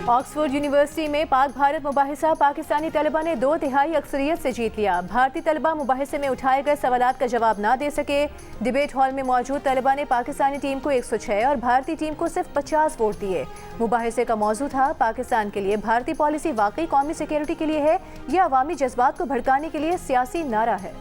Oxford university में पाक भारत मुबाहिसा पाकिस्तानी तलबा ने 2/3 अक्सरियत से जीत लिया। भारतीय तलबा मुबाहिसे में उठाए गए सवालात का जवाब ना दे सके। डिबेट हॉल में मौजूद तलबा ने पाकिस्तानी टीम को 106 और भारतीय टीम को सिर्फ 50 वोट दिए। मुबाहिसे का मौजू था पाकिस्तान के लिए भारतीय पॉलिसी वाकई कौमी सिक्योरिटी के लिए है या अवामी जज्बात को भड़काने के लिए सियासी नारा है।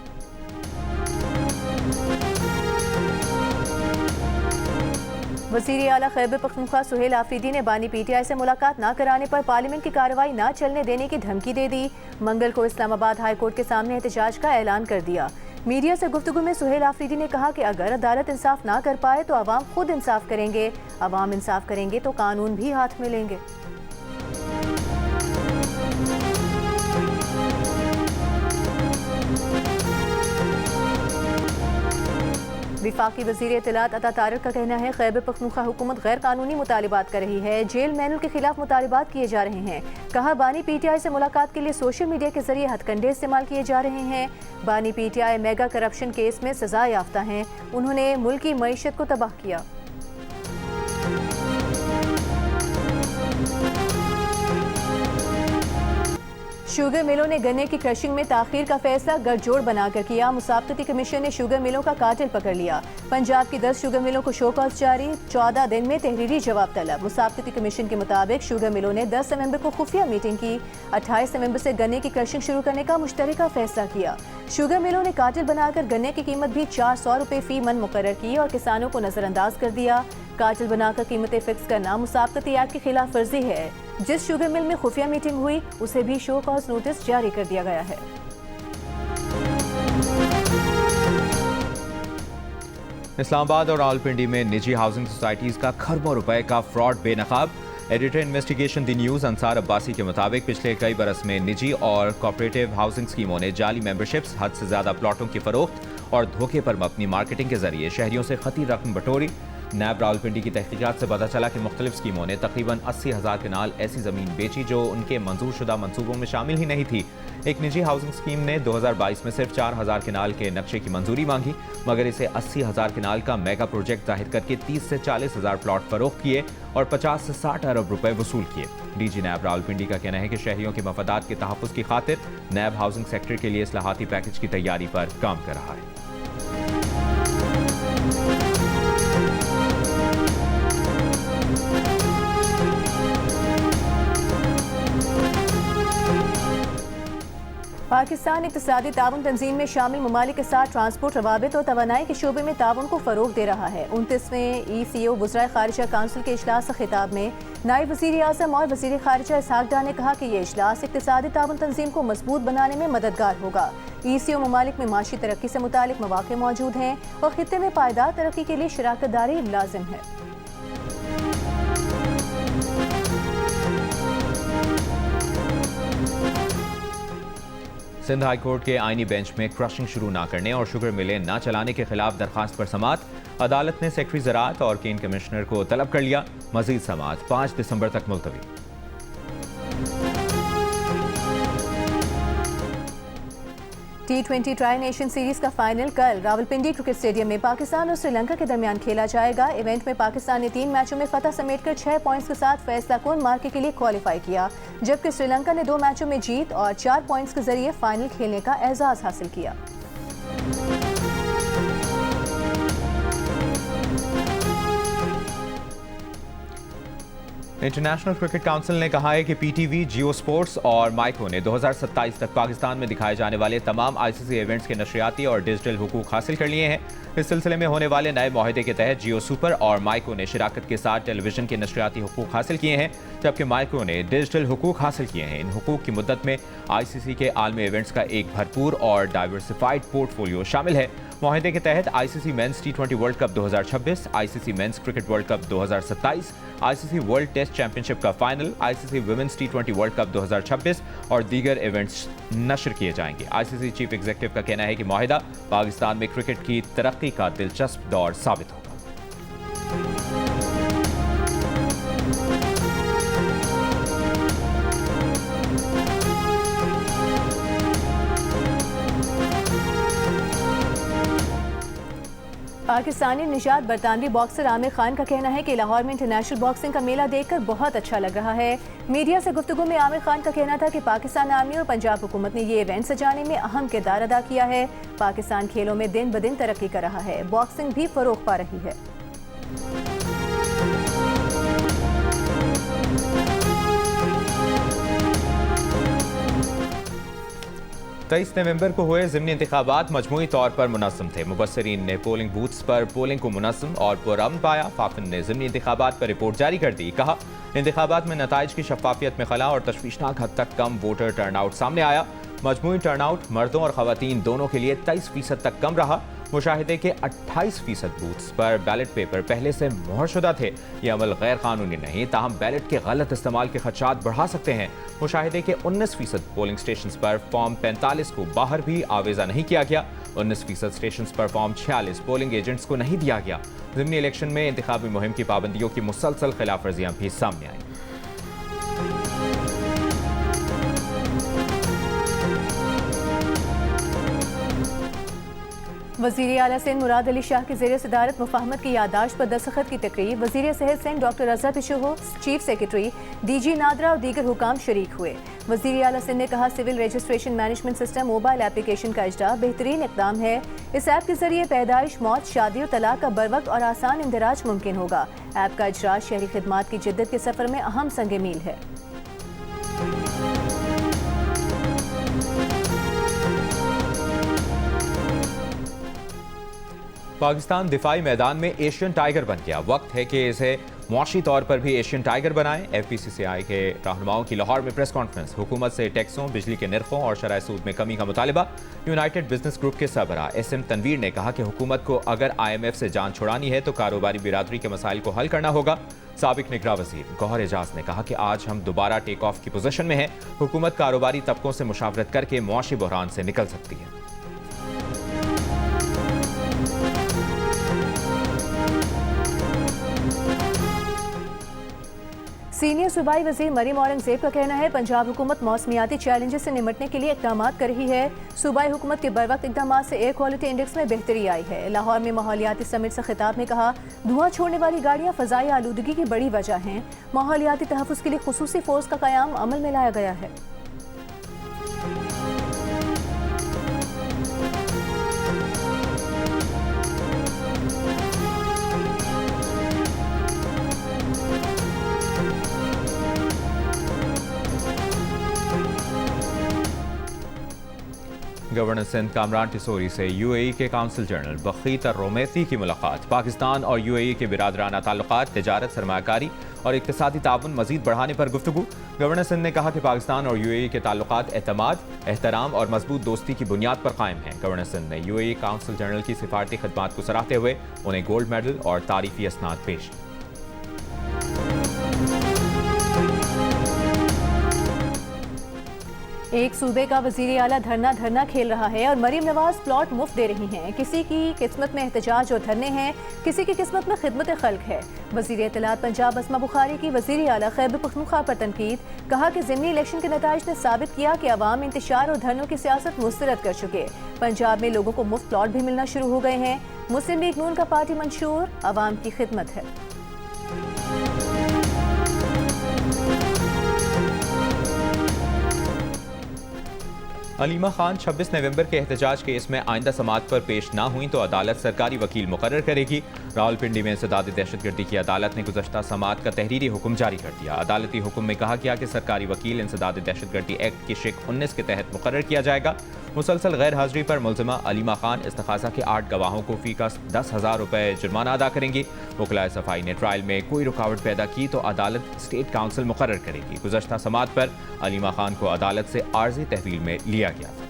वज़ीर आला खैबर पख्तूनख्वा सुहेल आफरीदी ने बानी PTI से मुलाकात न कराने पर पार्लियामेंट की कार्रवाई न चलने देने की धमकी दे दी। मंगल को इस्लामाबाद हाई कोर्ट के सामने एहतजाज का ऐलान कर दिया। मीडिया से गुफ्तगू में सुहेल आफरीदी ने कहा कि अगर अदालत इंसाफ ना कर पाए तो अवाम खुद इंसाफ करेंगे, अवाम इंसाफ करेंगे तो कानून भी हाथ में लेंगे। विफाकी वज़ीर इत्तलात अता तारिक का कहना है खैबर पख्तूनख्वा हुकूमत गैर कानूनी मुतालिबात कर रही है। जेल मैनुअल के खिलाफ मुतालिबात किए जा रहे हैं। कहा बानी PTI से मुलाकात के लिए सोशल मीडिया के जरिए हथकंडे इस्तेमाल किए जा रहे हैं। बानी PTI मेगा करप्शन केस में सजा याफ्ता हैं। उन्होंने मुल्क की मईशत को तबाह किया। शुगर मिलों ने गन्ने की क्रशिंग में ताखीर का फैसला गठजोड़ बनाकर किया। मुसाबकती कमीशन ने शुगर मिलों का कातिल पकड़ लिया। पंजाब की 10 शुगर मिलों को शो कॉज जारी, 14 दिन में तहरीरी जवाब तलब। मुसाबकती कमीशन के मुताबिक शुगर मिलों ने 10 नवंबर को खुफिया मीटिंग की। 28 नवंबर से गन्ने की क्रशिंग शुरू करने का मुश्तरका फैसला किया। शुगर मिलों ने कातिल बनाकर गन्ने की कीमत भी 400 रुपये फी मन मुकर्रर की और किसानों को नजरअंदाज कर दिया। कातिल बनाकर कीमतें फिक्स करना मुसाबकती एक्ट की खिलाफ वर्जी है। जिस शुगर मिल में खुफिया मीटिंग हुई उसे भी शो कॉज नोटिस जारी कर दिया गया है। इस्लामाबाद और रावलपिंडी में निजी हाउसिंग सोसाइटीज का खरबों रुपए का फ्रॉड बेनकाब। Editor investigation the news Ansar Abbasi के मुताबिक पिछले कई बरस में निजी और कोऑपरेटिव हाउसिंग स्कीमों ने जाली मेंबरशिप्स, हद से ज्यादा प्लॉटों की फरोख्त और धोखे पर मबनी मार्केटिंग के जरिए शहरियों से खती रकम बटोरी। नैब रावलपिंडी की तहकीकात से पता चला कि मुख्तलिफ स्कीमों ने तकरीबन 80,000 कनाल ऐसी ज़मीन बेची जो उनके मंजूर शुदा मनसूबों में शामिल ही नहीं थी। एक निजी हाउसिंग स्कीम ने 2022 में सिर्फ 4,000 कनाल के नक्शे की मंजूरी मांगी, मगर इसे 80,000 कनाल का मेगा प्रोजेक्ट जाहिर करके 30 से 40,000 प्लॉट फरोख्त किए और 50 से 60 अरब रुपए वसूल किए। DG नैब रावलपिंडी का कहना है कि शहरियों के मफादात के तहफ़्फ़ुज़ की खातिर नैब हाउसिंग सेक्टर के लिए इस्लाहाती पैकेज की तैयारी पर काम कर रहा है। पाकिस्तान इक़्तिसादी ताउन तंजीम में शामिल ममालिक के साथ ट्रांसपोर्ट, रवाबित और तवानाई के शोबे में ताउन को फ़रोग़ दे रहा है। 29वें ECO वज़राए ख़ारिजा काउंसिल के इजलास से खिताब में नायब वज़ीर आज़म और वज़ीर ख़ारिजा इसहाक़ डार ने कहा कि ये इजलास इक़्तिसादी ताउन तंजीम को मजबूत बनाने में मददगार होगा। ECO ममालिक में माशी तरक्की से मुतालिक मौक़े मौजूद हैं और खित्ते में पायदार तरक्की के लिए शराकत दारी लाजिम है। सिंध हाई कोर्ट के आईनी बेंच में क्रशिंग शुरू न करने और शुगर मिलें न चलाने के खिलाफ दरखास्त पर समाअत। अदालत ने सेक्रेटरी ज़राअत और केन कमिश्नर को तलब कर लिया। मजीद समाअत 5 दिसंबर तक मुलतवी। T20 ट्राई नेशन सीरीज का फाइनल कल रावलपिंडी क्रिकेट स्टेडियम में पाकिस्तान और श्रीलंका के दरमियान खेला जाएगा। इवेंट में पाकिस्तान ने 3 मैचों में फतह समेटकर 6 पॉइंट्स के साथ फैसला कुन मार्के के लिए क्वालिफाई किया, जबकि श्रीलंका ने 2 मैचों में जीत और 4 पॉइंट्स के जरिए फाइनल खेलने का एजाज हासिल किया। इंटरनेशनल क्रिकेट काउंसिल ने कहा है कि PTV, जियो स्पोर्ट्स और माइक्रो ने 2027 तक पाकिस्तान में दिखाए जाने वाले तमाम ICC इवेंट्स के नशरियाती और डिजिटल हुकूक हासिल कर लिए हैं। इस सिलसिले में होने वाले नए मुआहदे के तहत जियो सुपर और माइक्रो ने शिराकत के साथ टेलीविजन के नशरियाती हुकूक हासिल किए हैं, जबकि माइक्रो ने डिजिटल हुकूक हासिल किए हैं। इन हुकूक की मुद्दत में ICC के आलमी इवेंट्स का एक भरपूर और डाइवर्सिफाइड पोर्टफोलियो शामिल है। मुआहदे के तहत ICC men's T20 world cup 2026, ICC men's cricket world cup 2027, ICC world test championship का final, ICC women's T20 world cup 2026 और दीगर इवेंट्स नशर किए जाएंगे। ICC चीफ एग्जीक्यूटिव का कहना है कि मुआहिदा पाकिस्तान में क्रिकेट की तरक्की का दिलचस्प दौर साबित होगा। पाकिस्तानी निजात बरतानवी बॉक्सर आमिर खान का कहना है कि लाहौर में इंटरनेशनल बॉक्सिंग का मेला देखकर बहुत अच्छा लग रहा है। मीडिया से गुफ्तगू में आमिर खान का कहना था कि पाकिस्तान आर्मी और पंजाब हुकूमत ने ये इवेंट सजाने में अहम किरदार अदा किया है। पाकिस्तान खेलों में दिन ब दिन तरक्की कर रहा है, बॉक्सिंग भी फरोग पा रही है। 23 नवंबर को हुए ज़िमनी इंतखाबात मजमूई तौर पर मुनज़्ज़म थे। मुबस्सरीन ने पोलिंग बूथ्स पर पोलिंग को मुनज़्ज़म और पुरअमन पाया। फाफिन ने ज़िमनी इंतखाबात पर रिपोर्ट जारी कर दी। कहा, इंतखाबात में नताइज की शफाफियत में खला और तशवीशनाक हद तक कम वोटर टर्नआउट सामने आया। मजमूई टर्नआउट मर्दों और ख़वातीन दोनों के लिए 23% तक कम रहा। मुशाहिदे के 28% बूथ्स पर बैलेट पेपर पहले से मुहरशुदा थे। ये अमल गैर कानूनी नहीं, ताहम बैलेट के गलत इस्तेमाल के खदशात बढ़ा सकते हैं। मुशाहिदे के 19% पोलिंग स्टेशन पर फॉर्म 45 को बाहर भी आवेजा नहीं किया गया। 19% स्टेशन पर फॉर्म 46 पोलिंग एजेंट्स को नहीं दिया गया। ज़िमनी इलेक्शन में इंतखाबी मुहिम की पाबंदियों की मुसलसल खिलाफ वर्जियां भी सामने आई। वज़ीर आला सिंध मुराद अली शाह की ज़ेर सदारत मुफाहमत की याददाश्त पर दस्तखत की तकरीब। वज़ीर सेहत Sindh doctor Azhar Pechuho, chief secretary DG NADRA और दीगर हुकाम शरीक हुए। वज़ीर आला सिंध ने कहा, civil registration management system mobile application का इज्रा बेहतरीन इक़दाम है। इस ऐप के जरिए पैदाइश, मौत, शादी और तलाक का बरवक्त और आसान इंदराज मुमकिन होगा। ऐप का इजरा शहरी खिदमात की जिद्दत के सफ़र में अहम संग मील है। पाकिस्तान दिफाई मैदान में एशियन टाइगर बन गया। वक्त है कि इसे मुआशी तौर पर भी एशियन टाइगर बनाएं। FPCCI के रहनुमाओं की लाहौर में प्रेस कॉन्फ्रेंस। हुकूमत से टैक्सों, बिजली के निर्खों और शरह सूद में कमी का मुतालबा। यूनाइटेड बिजनेस ग्रुप के सरबराह SM तनवीर ने कहा कि हुकूमत को अगर IMF से जान छुड़ानी है तो कारोबारी बिरादरी के मसाइल को हल करना होगा। साबिक निगरां वज़ीर गौहर एजाज ने कहा कि आज हम दोबारा टेक ऑफ की पोजीशन में हैं। हुकूमत कारोबारी तबकों से मुशावरत करके मुआशी बहरान से निकल सकती है। सीनियर सूबाई वज़ीर मरीम औरंगज़ेब का कहना है, पंजाब हुकूमत मौसमियाती चैलेंजेस से निमटने के लिए इक़दाम कर रही है। सूबाई हुकूमत के बरवक्त इक़दाम से एयर क्वालिटी इंडेक्स में बेहतरी आई है। लाहौर में माहौलियाती समिट से खिताब में कहा, धुआं छोड़ने वाली गाड़ियाँ फ़ज़ाई आलूदगी की बड़ी वजह हैं। माहौलियाती तहफ़्फ़ुज़ के लिए खुसूसी फ़ोर्स का क़याम अमल में लाया गया है। गवर्नर सिंध कामरान टिसोरी से UAE के काउंसिल जनरल बखीत रोमैती की मुलाकात। पाकिस्तान और UAE के बिरादराना ताल्लुकात, तिजारत, सरमायाकारी और इक़्तिसादी ताउन मज़ीद बढ़ाने पर गुफ्तगू। गवर्नर सिंध ने कहा कि पाकिस्तान और UAE के ताल्लुकात एतमाद, एहतराम और मजबूत दोस्ती की बुनियाद पर कायम हैं। गवर्नर सिंध ने UAE काउंसिल जनरल की सिफारती खदमात को सराहते हुए उन्हें गोल्ड मेडल और तारीफी असनाद पेश किए। एक सूबे का वज़ीर आला धरना खेल रहा है और मरीम नवाज प्लॉट मुफ्त दे रही हैं। किसी की किस्मत में एहतजाज और धरने हैं, किसी की किस्मत में खिदमत खल्क है। वज़ीर इत्तलात पंजाब अस्मा बुखारी की वज़ीर आला खैबर पख्तूनख्वा पर तनकीद। कहा कि ज़िमनी इलेक्शन के नताइज ने साबित किया कि अवाम इंतशार और धरनों की सियासत मुस्तरद कर चुके। पंजाब में लोगों को मुफ्त प्लॉट भी मिलना शुरू हो गए हैं। मुस्लिम लीग नून का पार्टी मंशूर अवाम की खिदमत है। अलीमा खान 26 नवंबर के एहतजाज केस में आइंदा समाअत पर पेश ना हुई तो अदालत सरकारी वकील मुकर्रर करेगी। रावलपिंडी में इंसदाद दहशतगर्दी की अदालत ने गुज़श्ता समाअत का तहरीरी हुक्म जारी कर दिया। अदालती हुक्म में कहा गया कि सरकारी वकील इंसदाद दहशतगर्दी एक्ट की शिक 19 के तहत मुकर्रर किया जाएगा। मुसलसल गैर हाजिरी पर मुलजिमा अलीमा खान इस्तखासा के 8 गवाहों को फी का 10,000 रुपये जुर्माना अदा करेंगी। वकलाए सफाई ने ट्रायल में कोई रुकावट पैदा की तो अदालत स्टेट काउंसिल मुकर्रर करेगी। गुज़श्ता समाअत पर अलीमा खान को अदालत से आर्जी तहवील में लिया गया था।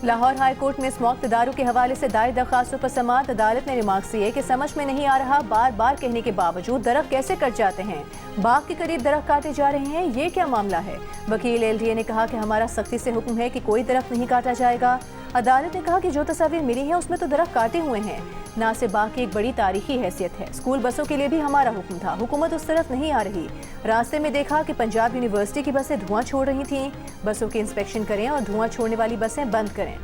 लाहौर हाई कोर्ट में स्मॉक तदारू के हवाले से दायर दरखास्तों पर समाअत। अदालत ने रिमार्क्स दिए कि समझ में नहीं आ रहा, बार बार कहने के बावजूद दरख्त कैसे कट जाते हैं। बाग के करीब दरख्त काटे जा रहे हैं, ये क्या मामला है। वकील LDA ने कहा कि हमारा सख्ती से हुक्म है कि कोई दरख्त नहीं काटा जाएगा। अदालत ने कहा कि जो तस्वीर मिली है उसमें तो दरख्त काटे हुए हैं। नासिर बाग की एक बड़ी तारीखी हैसियत है। स्कूल बसों के लिए भी हमारा हुक्म था, हुकूमत उस तरफ नहीं आ रही। रास्ते में देखा कि पंजाब यूनिवर्सिटी की बसें धुआं छोड़ रही थीं। बसों की इंस्पेक्शन करें और धुआं छोड़ने वाली बसें बंद करें।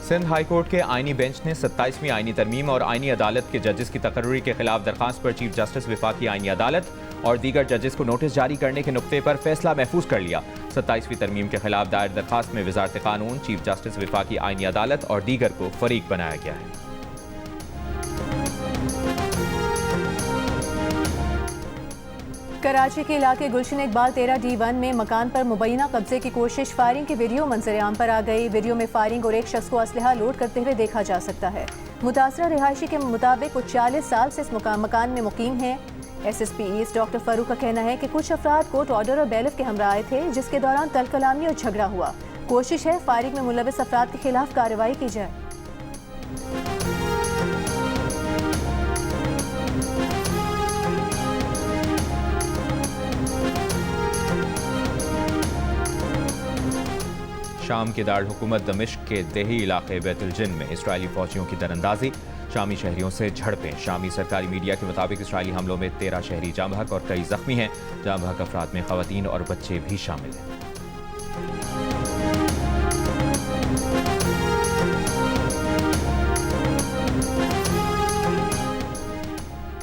सिंध हाई कोर्ट के आईनी बेंच ने 27वीं आईनी तरमीम और आईनी अदालत के जजेस की तकर्री के खिलाफ दरखास्त पर चीफ जस्टिस वफाकी आईनी अदालत और दीगर जजेस को नोटिस जारी करने के नुक्ते पर फैसला महफूज कर लिया। 27वीं तरमीम के खिलाफ दायर दरखास्त में वजारत कानून, चीफ जस्टिस वफाकी आईनी अदालत और दीगर को फरीक बनाया गया है। कराची के इलाके गुलशन इकबाल 13D1 में मकान पर मुबैना कब्जे की कोशिश, फायरिंग की वीडियो मंजर-ए-आम पर आ गई। वीडियो में फायरिंग और एक शख्स को असलहा लोड करते हुए देखा जा सकता है। मुतासरा रिहायशी के मुताबिक वो 40 साल से इस मकान में मुकीम है। SSP ईस्ट डॉक्टर फारूक का कहना है कि कुछ अफराद कोर्ट ऑर्डर और बैलिफ के हमरा आए थे, जिसके दौरान तलकलामी और झगड़ा हुआ। कोशिश है फायरिंग में मुलविस अफराद के खिलाफ कार्रवाई की जाए। शाम के दारुल हुकूमत दमिश्क के देही इलाके बैतुल जिन में इसराइली फौजियों की दरअंदाजी, शामी शहरियों से झड़पें। शामी सरकारी मीडिया के मुताबिक इसराइली हमलों में 13 शहरी जाँ बहक और कई जख्मी हैं। जाँ बहक अफराद में खवातीन और बच्चे भी शामिल हैं।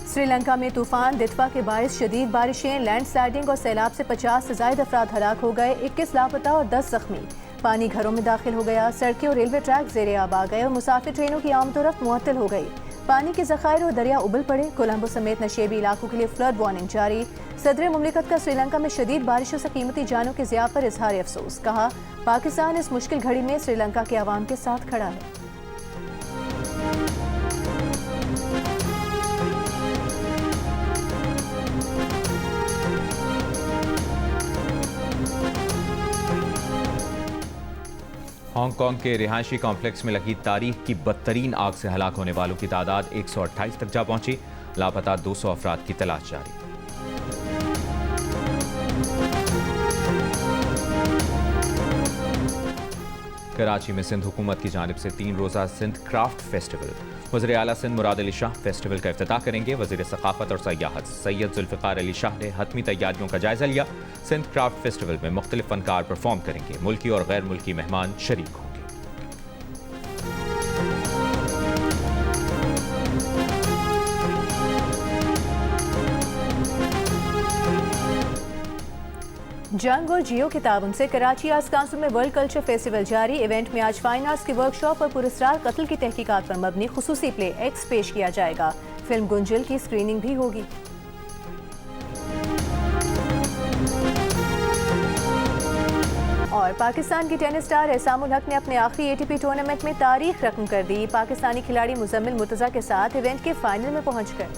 श्रीलंका में तूफान दितवा के बारिश शदीद बारिशें, लैंडस्लाइडिंग और सैलाब से 50 से ज्यादा अफराद हलाक हो गए, 21 लापता और 10 जख्मी। पानी घरों में दाखिल हो गया, सड़कें और रेलवे ट्रैक ज़ेरे आब आ गए और मुसाफिर ट्रेनों की आमदोरफ्त मुअत्तल हो गई। पानी के ज़खायर और दरिया उबल पड़े। कोलंबो समेत नशेबी इलाकों के लिए फ्लड वार्निंग जारी। सदर मुमलिकत का श्रीलंका में शदीद बारिशों से कीमती जानों के ज़िया पर इजहार अफसोस। कहा, पाकिस्तान इस मुश्किल घड़ी में श्रीलंका के अवाम के साथ खड़ा है। हांगकांग के रिहायशी कॉम्प्लेक्स में लगी तारीख की बदतरीन आग से हलाक होने वालों की तादाद 128 तक जा पहुंची। लापता 200 अफराद की तलाश जारी। कराची में सिंध हुकूमत की जानिब से 3 रोज़ा सिंध क्राफ्ट फेस्टिवल। वज़ीर आला सिंध मुराद अली शाह फेस्टिवल का इफ्तिताह करेंगे। वज़ीर सकाफत और सयाहत सैयद जुल्फ़िकार अली शाह ने हतमी तैयारियों का जायजा लिया। सिंध क्राफ्ट फेस्टिवल में मुख्तलिफ फनकार परफॉर्म करेंगे। मुल्की और गैर मुल्की मेहमान शरीक होंगे। जंग और जियो के ताबन से कराची आर्ट्स काउंसिल में वर्ल्ड कल्चर फेस्टिवल जारी। इवेंट में आज फाइन आर्ट्स की वर्कशॉप और पुरस्कार कत्ल की तहकीकात पर मबनी खुसूसी प्ले एक्स पेश किया जाएगा। फिल्म गुंजल की स्क्रीनिंग भी होगी। और पाकिस्तान की टेनिस स्टार एहसामुल हक ने अपने आखिरी ATP टूर्नामेंट में तारीख रकम कर दी। पाकिस्तानी खिलाड़ी मुजम्मिल मुर्तजा के साथ इवेंट के फाइनल में पहुंच गए।